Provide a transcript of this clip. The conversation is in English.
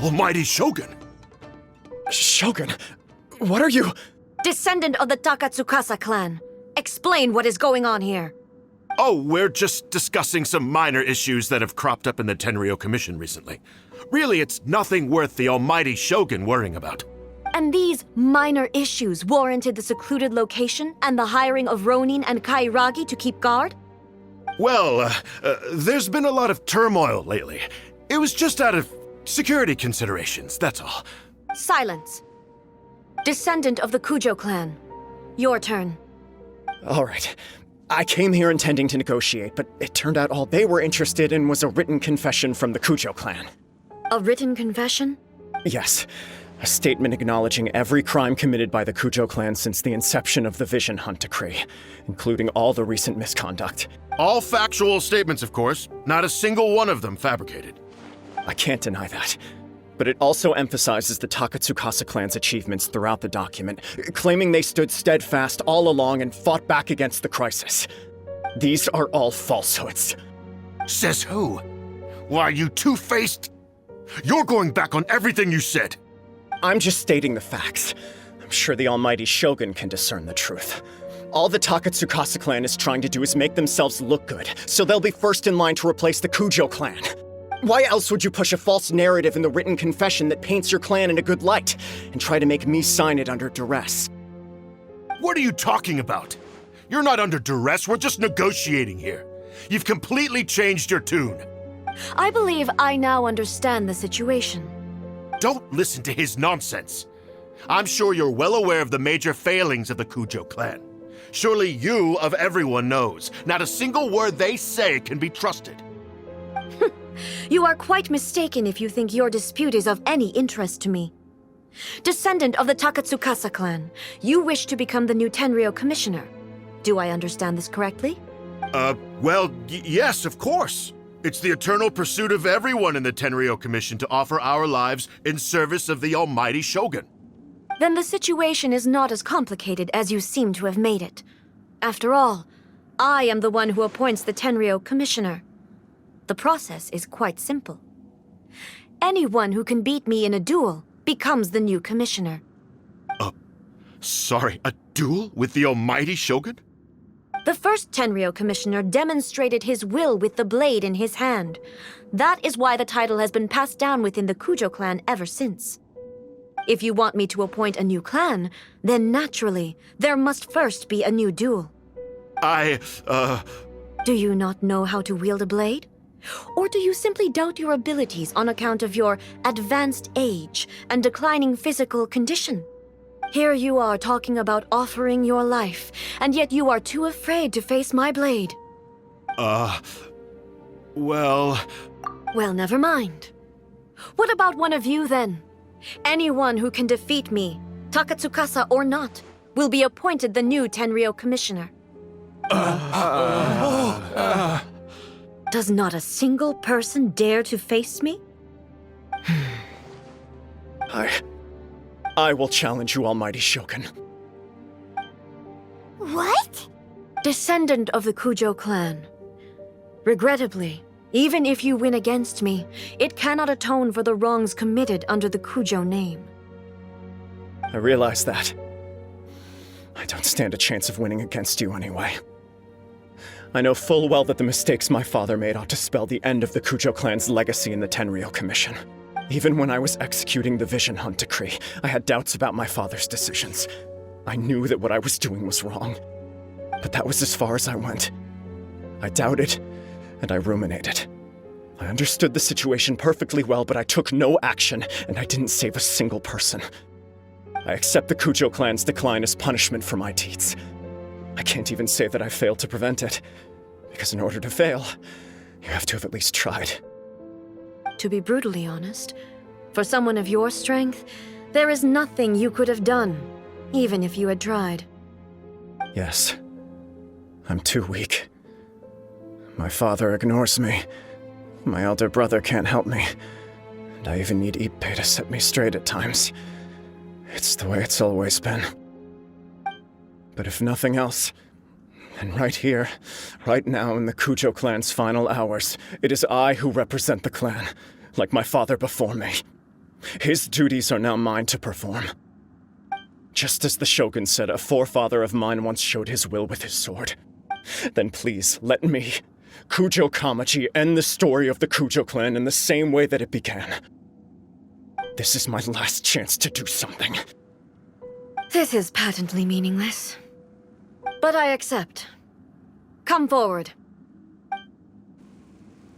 Almighty Shogun! Shogun, what are you? Descendant of the Takatsukasa clan. Explain what is going on here. Oh, we're just discussing some minor issues that have cropped up in the Tenryou Commission recently. Really, it's nothing worth the Almighty Shogun worrying about. And these minor issues warranted the secluded location and the hiring of Ronin and Kairagi to keep guard? Well, there's been a lot of turmoil lately. It was just out of security considerations, that's all. Silence. Descendant of the Kujo clan. Your turn. All right. I came here intending to negotiate, but it turned out all they were interested in was a written confession from the Kujo clan. A written confession? Yes. A statement acknowledging every crime committed by the Kujo clan since the inception of the Vision Hunt Decree, including all the recent misconduct. All factual statements, of course. Not a single one of them fabricated. I can't deny that. But it also emphasizes the Takatsukasa clan's achievements throughout the document, claiming they stood steadfast all along and fought back against the crisis. These are all falsehoods. Says who? Why, you two-faced... You're going back on everything you said. I'm just stating the facts. I'm sure the Almighty Shogun can discern the truth. All the Takatsukasa clan is trying to do is make themselves look good, so they'll be first in line to replace the Kujo clan. Why else would you push a false narrative in the written confession that paints your clan in a good light, and try to make me sign it under duress? What are you talking about? You're not under duress, we're just negotiating here. You've completely changed your tune. I believe I now understand the situation. Don't listen to his nonsense. I'm sure you're well aware of the major failings of the Kujo clan. Surely you, of everyone, knows. Not a single word they say can be trusted. You are quite mistaken if you think your dispute is of any interest to me. Descendant of the Takatsukasa clan, you wish to become the new Tenryou commissioner. Do I understand this correctly? Well, yes, of course. It's the eternal pursuit of everyone in the Tenryou Commission to offer our lives in service of the Almighty Shogun. Then the situation is not as complicated as you seem to have made it. After all, I am the one who appoints the Tenryou commissioner. The process is quite simple. Anyone who can beat me in a duel becomes the new commissioner. Sorry, a duel with the Almighty Shogun? The first Tenryou commissioner demonstrated his will with the blade in his hand. That is why the title has been passed down within the Kujo clan ever since. If you want me to appoint a new clan, then naturally, there must first be a new duel. Do you not know how to wield a blade? Or do you simply doubt your abilities on account of your advanced age and declining physical condition? Here you are talking about offering your life, and yet you are too afraid to face my blade. Well, never mind. What about one of you, then? Anyone who can defeat me, Takatsukasa or not, will be appointed the new Tenryou commissioner. Does not a single person dare to face me? I will challenge you, Almighty Shogun. What? Descendant of the Kujo clan. Regrettably, even if you win against me, it cannot atone for the wrongs committed under the Kujo name. I realize that. I don't stand a chance of winning against you anyway. I know full well that the mistakes my father made ought to spell the end of the Kujo clan's legacy in the Tenryou Commission. Even when I was executing the Vision Hunt Decree, I had doubts about my father's decisions. I knew that what I was doing was wrong. But that was as far as I went. I doubted, and I ruminated. I understood the situation perfectly well, but I took no action, and I didn't save a single person. I accept the Kujo clan's decline as punishment for my deeds. I can't even say that I failed to prevent it, because in order to fail, you have to have at least tried. To be brutally honest, for someone of your strength, there is nothing you could have done, even if you had tried. Yes. I'm too weak. My father ignores me. My elder brother can't help me. And I even need Ippei to set me straight at times. It's the way it's always been. But if nothing else, then right here, right now in the Kujo clan's final hours, it is I who represent the clan, like my father before me. His duties are now mine to perform. Just as the Shogun said a forefather of mine once showed his will with his sword. Then please, let me, Kujo Kamaji, end the story of the Kujo clan in the same way that it began. This is my last chance to do something. This is patently meaningless. But I accept. Come forward.